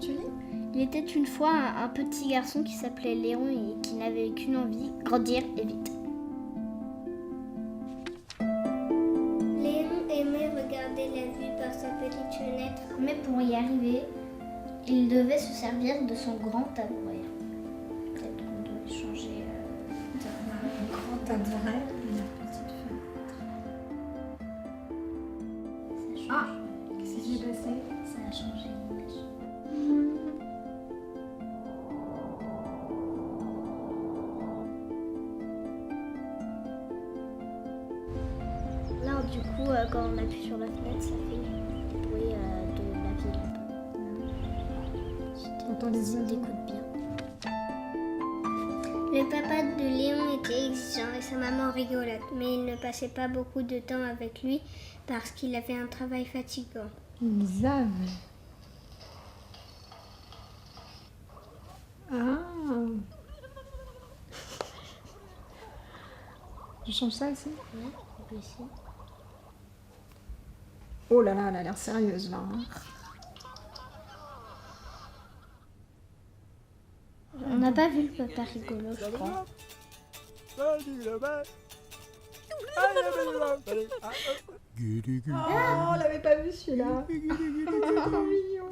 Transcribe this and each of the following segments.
tu lis? Il était une fois un petit garçon qui s'appelait Léon et qui n'avait qu'une envie, grandir et vite. Léon aimait regarder la vue par sa petite fenêtre. Mais pour y arriver, il devait se servir de son grand tabouret. Peut-être qu'on doit changer Un grand tabouret et la petite fenêtre. Ça Ah, qu'est-ce qui s'est passé? Ça a changé l'image. Là, du coup, quand on appuie sur la fenêtre, ça fait le bruit de la ville un peu. Entends les On oiseaux. écoute bien. Le papa de Léon était exigeant et sa maman rigolote, mais il ne passait pas beaucoup de temps avec lui parce qu'il avait un travail fatigant. Ils avaient. Ah. Je change ça ici? Ouais, on peut essayer. Oh là là, elle a l'air sérieuse là. Hein. On n'a pas vu le papa rigolo, je crois. Oh, on l'avait pas vu celui-là. Trop mignon.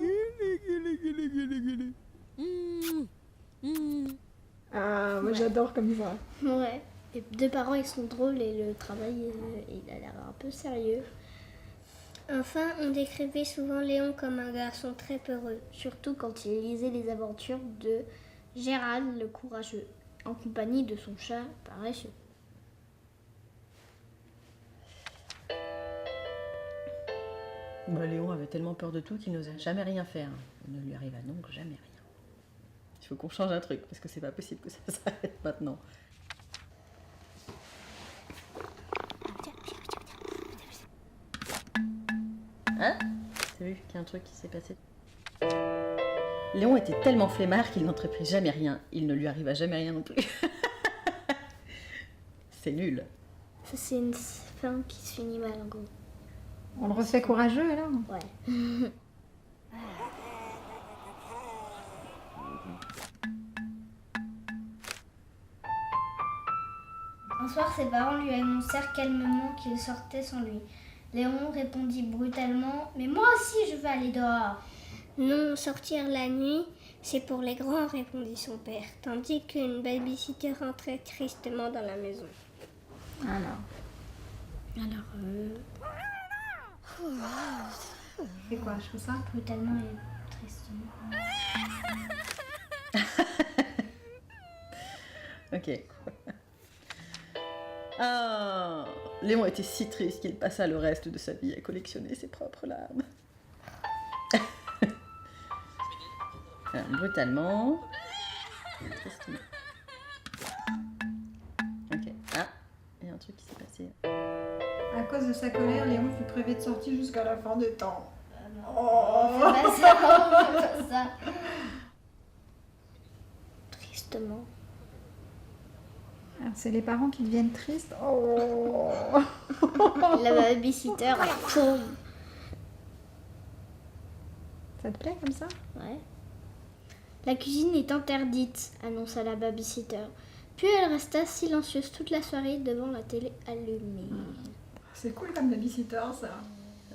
Ah, moi Ouais. j'adore comme ça. Ouais. Les deux parents, ils sont drôles et le travail, il a l'air un peu sérieux. Enfin, on décrivait souvent Léon comme un garçon très peureux. Surtout quand il lisait les aventures de Gérald le courageux, en compagnie de son chat paresseux. Bah, Léon avait tellement peur de tout qu'il n'osait jamais rien faire. Il ne lui arriva donc jamais rien. Il faut qu'on change un truc, parce que c'est pas possible que ça s'arrête maintenant. Hein? T'as vu qu'il y a un truc qui s'est passé? Léon était tellement flemmard qu'il n'entreprit jamais rien. Il ne lui arriva jamais rien non plus. C'est nul. Ça, c'est une fin qui se finit mal, en gros. On le refait courageux alors? Ouais. Un soir, ses parents lui annoncèrent calmement qu'il sortait sans lui. Léon répondit brutalement « Mais moi aussi, je veux aller dehors !» Non, sortir la nuit, c'est pour les grands, répondit son père, tandis qu'une babysitter rentrait tristement dans la maison. Alors. Alors, C'est quoi, je fais ça? brutalement et tristement. Ok. Ah, Léon était si triste qu'il passa le reste de sa vie à collectionner ses propres larmes. Alors, brutalement. Tristement. Ok. Ah, il y a un truc qui s'est passé. À cause de sa colère, Léon fut privé de sortie jusqu'à la fin des temps. On fait pas ça, on fait pas ça. Tristement. Alors, c'est les parents qui deviennent tristes. Oh. La babysitter, elle tombe. Ça te plaît comme ça? Ouais. La cuisine est interdite, annonça la babysitter. Puis elle resta silencieuse toute la soirée devant la télé allumée. C'est cool comme babysitter ça.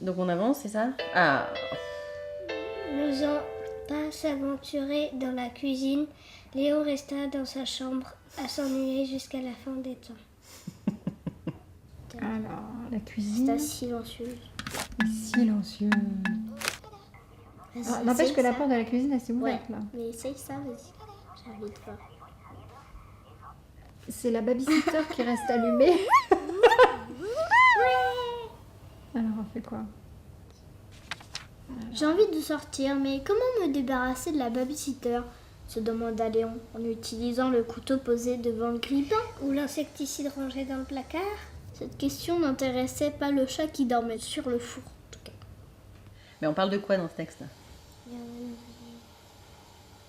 Donc on avance, c'est ça? Ah, N'osant pas s'aventurer dans la cuisine, Léon resta dans sa chambre à s'ennuyer jusqu'à la fin des temps. Alors, la Resta cuisine silencieuse. est silencieuse. Vas-y, Ah, n'empêche essaye que la ça. porte de la cuisine elle s'est Ouais, ouverte là. mais essaye ça, vas-y. J'ai envie de voir. C'est la babysitter qui reste allumée. Alors on fait quoi? J'ai envie de sortir, mais comment me débarrasser de la babysitter se demanda Léon en utilisant le couteau posé devant le grille-pain. Ou l'insecticide rangé dans le placard. Cette question n'intéressait pas le chat qui dormait sur le four. En tout cas. mais on parle de quoi dans ce texte?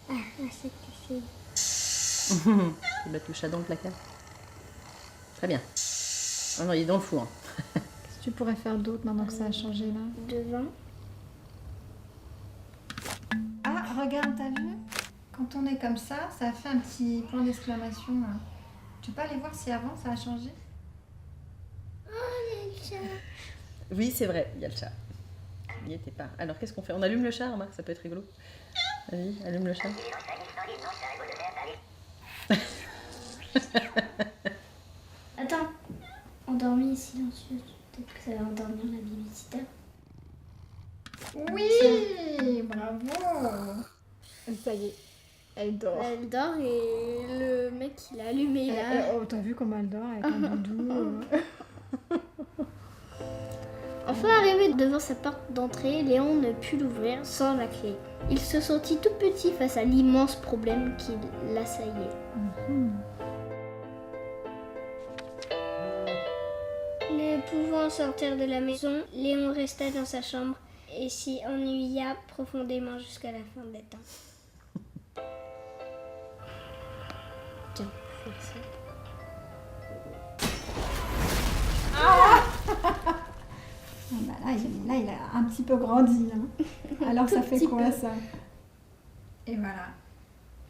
Ah, insecticide. Il mettre le chat dans le placard. Très bien. Ah non, il est dans le four. Qu'est-ce que tu pourrais faire d'autre maintenant que ça a changé là? Devant. Ah, regarde, t'as vu? Quand on est comme ça fait un petit point d'exclamation. Là. Tu peux aller voir si avant ça a changé? Oui, c'est vrai, il y a le chat. Il n'y était pas. Alors, qu'est-ce qu'on fait? On allume le chat, remarque, ça peut être rigolo. Vas-y, allume le chat. Attends, endormie silencieuse. Peut-être que ça va endormir la babysitter. Oui, bravo. Ça y est, elle dort. Elle dort et le mec il a allumé là. Oh, t'as vu comment elle dort avec un doudou. Enfin arrivé devant sa porte d'entrée, Léon ne put l'ouvrir sans la clé. Il se sentit tout petit face à l'immense problème qui l'assaillait. Ne pouvant sortir de la maison, Léon resta dans sa chambre et s'y ennuya profondément jusqu'à la fin des temps. Tiens, fais ça. Bah là, il a un petit peu grandi. Là. Alors ça fait quoi ça? Et voilà,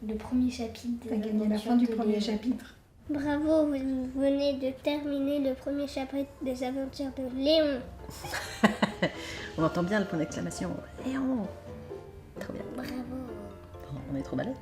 Le premier chapitre. t'as gagné la fin du premier chapitre. Bravo, vous venez de terminer le premier chapitre des aventures de Léon. On entend bien le point d'exclamation. Léon! Trop bien. Bravo. On est trop balèze.